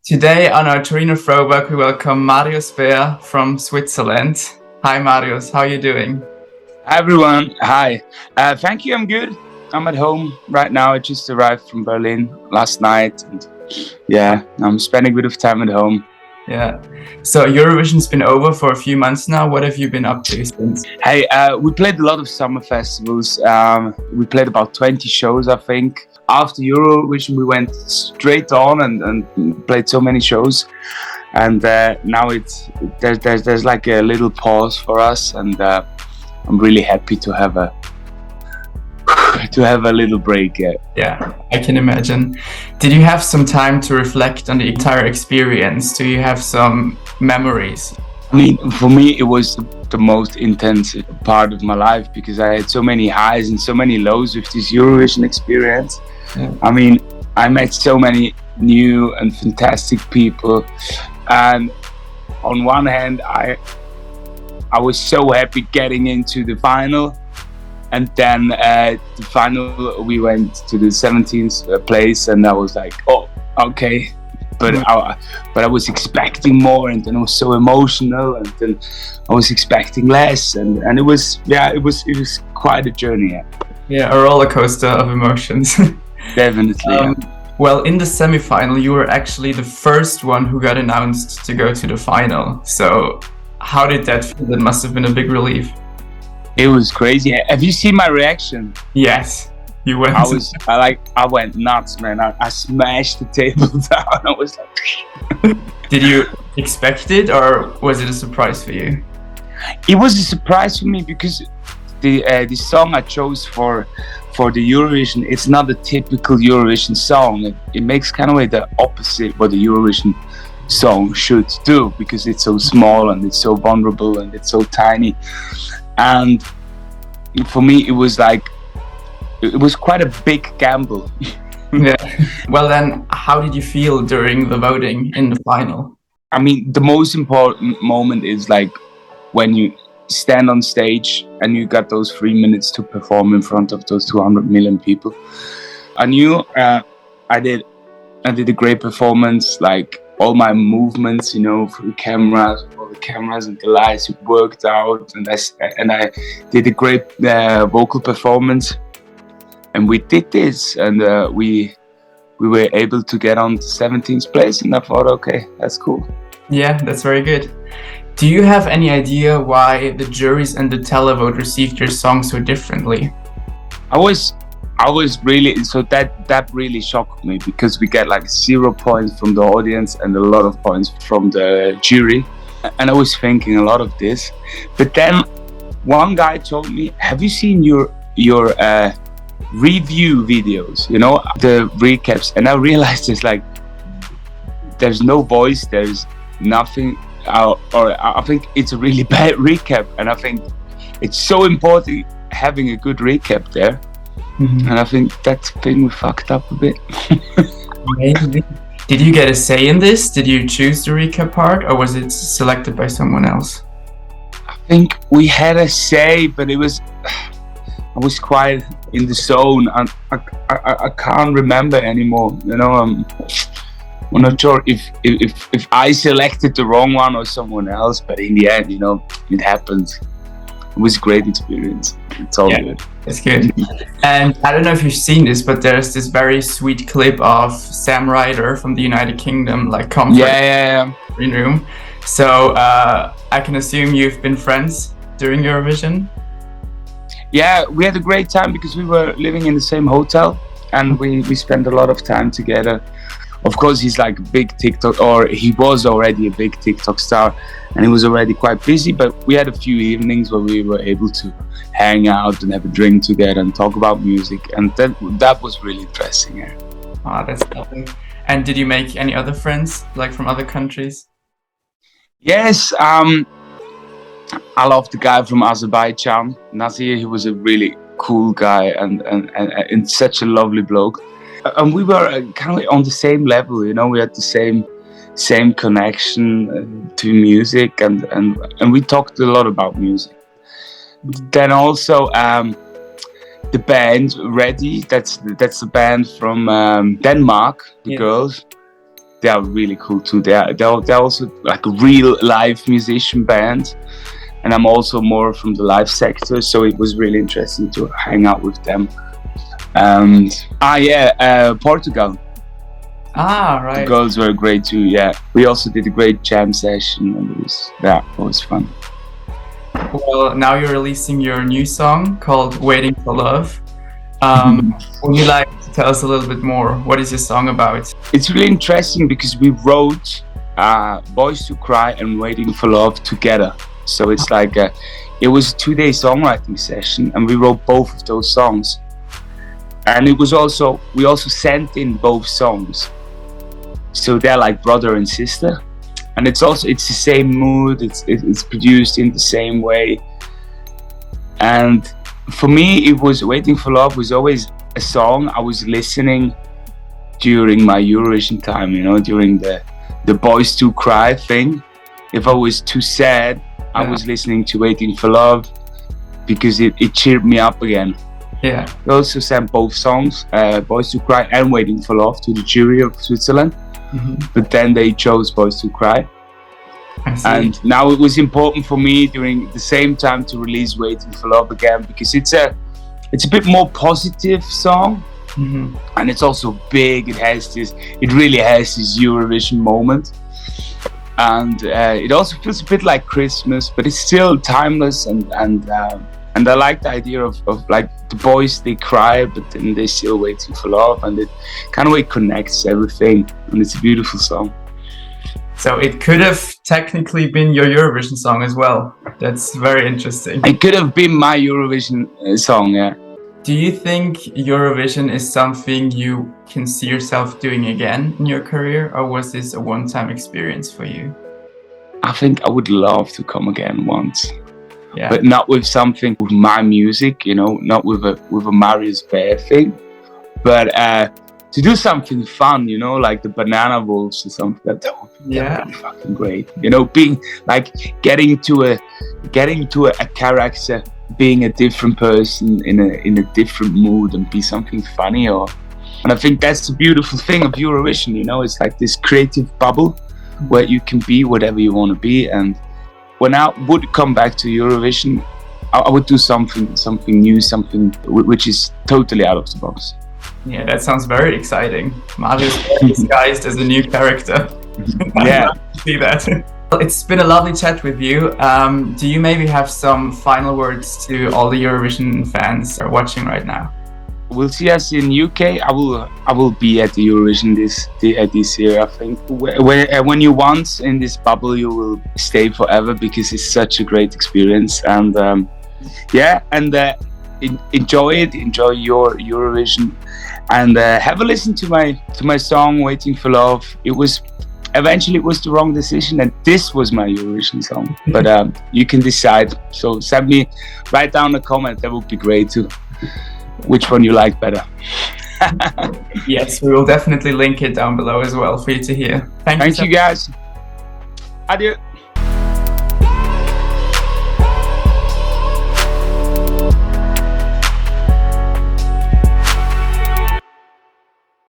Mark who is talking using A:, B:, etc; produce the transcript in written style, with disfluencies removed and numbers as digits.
A: Today on our Torino Throwback, we welcome Marius Bear from Switzerland. Hi Marius, how are you doing?
B: Hi everyone, hi. Thank you, I'm good. I'm at home right now. I just arrived from Berlin last night. And I'm spending a bit of time at home.
A: Yeah. So Eurovision's been over for a few months now. What have you been up to since?
B: Hey, we played a lot of summer festivals. We played about 20 shows, I think. After Eurovision, we went straight on and played so many shows. And now there's like a little pause for us, and I'm really happy to have a little break.
A: Yeah, I can imagine. Did you have some time to reflect on the entire experience? Do you have some memories?
B: I mean, for me, it was the most intense part of my life because I had so many highs and so many lows with this Eurovision experience. Yeah. I mean, I met so many new and fantastic people, and on one hand, I was so happy getting into the final, and then the final we went to the 17th place, and I was like, oh, okay. But I was expecting more, and then I was so emotional, and then I was expecting less, and it was quite a journey.
A: Yeah, a roller coaster of emotions.
B: Definitely.
A: Well, in the semi-final, you were actually the first one who got announced to go to the final. So, how did that feel? That must have been a big relief.
B: It was crazy. Have you seen my reaction?
A: Yes. You went.
B: I went nuts, man. I smashed the table down. I was like.
A: Did you expect it, or was it a surprise for you?
B: It was a surprise for me because the song I chose for the Eurovision, it's not a typical Eurovision song. It makes kind of the opposite what the Eurovision song should do, because it's so small and it's so vulnerable and it's so tiny. And for me, it was quite a big gamble.
A: Yeah. Well, then, how did you feel during the voting in the final?
B: I mean, the most important moment is like when you stand on stage and you got those 3 minutes to perform in front of those 200 million people. I knew I did a great performance, like all my movements, for the cameras, all the cameras and the lights, it worked out, and I did a great vocal performance. And we did this, and we were able to get on 17th place, and I thought, okay, that's cool.
A: Yeah, that's very good. Do you have any idea why the juries and the televote received your song so differently?
B: I was really, so that really shocked me, because we get like 0 points from the audience and a lot of points from the jury. And I was thinking a lot of this. But then one guy told me, have you seen your review videos, the recaps? And I realized there's no voice, there's nothing, or I think it's a really bad recap, and I think it's so important having a good recap there. Mm-hmm. And I think that's thing we fucked up a bit.
A: Maybe. Did you get a say in this? Did you choose the recap part, or was it selected by someone else?
B: I think we had a say, but I was quite in the zone, and I can't remember anymore. I'm not sure if I selected the wrong one or someone else, but in the end, it happened. It was a great experience. It's all good.
A: It's good. And I don't know if you've seen this, but there's this very sweet clip of Sam Ryder from the United Kingdom, comfort in room. So I can assume you've been friends during Eurovision?
B: Yeah, we had a great time because we were living in the same hotel, and we spent a lot of time together. Of course, he's like a big TikTok, or he was already a big TikTok star, and he was already quite busy, but we had a few evenings where we were able to hang out and have a drink together and talk about music, and that was really interesting. Yeah.
A: Oh, that's lovely. And did you make any other friends, from other countries?
B: Yes, I love the guy from Azerbaijan, Nazir. He was a really cool guy and such a lovely bloke. And we were kind of on the same level, we had the same connection to music, and we talked a lot about music. Then also the band Ready, that's the band from Denmark, the girls. they are really cool too. They're also like a real live musician band, and I'm also more from the live sector, so it was really interesting to hang out with them. Portugal.
A: Right.
B: The girls were great too. Yeah, we also did a great jam session, and it was fun.
A: Well, now you're releasing your new song called "Waiting for Love." Would you like to tell us a little bit more? What is your song about?
B: It's really interesting because we wrote "Boys to Cry" and "Waiting for Love" together. So it's like it was a 2-day songwriting session, and we wrote both of those songs. And we also sent in both songs, so they're like brother and sister. And it's the same mood. It's produced in the same way. And for me, it was "Waiting for Love" was always a song I was listening during my Eurovision time. During the Boys to Cry thing. If I was too sad, I was listening to "Waiting for Love" because it cheered me up again.
A: Yeah.
B: We also sent both songs, "Boys to Cry" and "Waiting for Love," to the jury of Switzerland. But then they chose "Boys to Cry."
A: I see.
B: And now it was important for me during the same time to release "Waiting for Love" again, because it's a bit more positive song. And it's also big. It really has this Eurovision moment. And it also feels a bit like Christmas, but it's still timeless, and I like the idea of like the boys, they cry, but then they're still waiting for love, and it kind of connects everything, and it's a beautiful song.
A: So it could have technically been your Eurovision song as well. That's very interesting.
B: It could have been my Eurovision song, yeah.
A: Do you think Eurovision is something you can see yourself doing again in your career, or was this a one-time experience for you?
B: I think I would love to come again once.
A: Yeah.
B: But not with something with my music, not with a Marius Bear thing, but to do something fun, like the Banana Wolves or something. That would be fucking great. Being like getting to a character, being a different person in a different mood, and be something funny. And I think that's the beautiful thing of Eurovision. It's like this creative bubble where you can be whatever you want to be. And when I would come back to Eurovision, I would do something new, something which is totally out of the box.
A: Yeah, that sounds very exciting. Marius disguised as a new character.
B: Yeah,
A: see that. It's been a lovely chat with you. Do you maybe have some final words to all the Eurovision fans who are watching right now?
B: We'll see us in UK. I will be at the Eurovision this year. I think when you're once in this bubble, you will stay forever, because it's such a great experience. And enjoy it. Enjoy your Eurovision, and have a listen to my song "Waiting for Love." Eventually it was the wrong decision, and this was my Eurovision song. But you can decide. So write down a comment. That would be great too. Which one you like better?
A: Yes, we will definitely link it down below as well for you to hear. Thank you
B: guys. Adieu.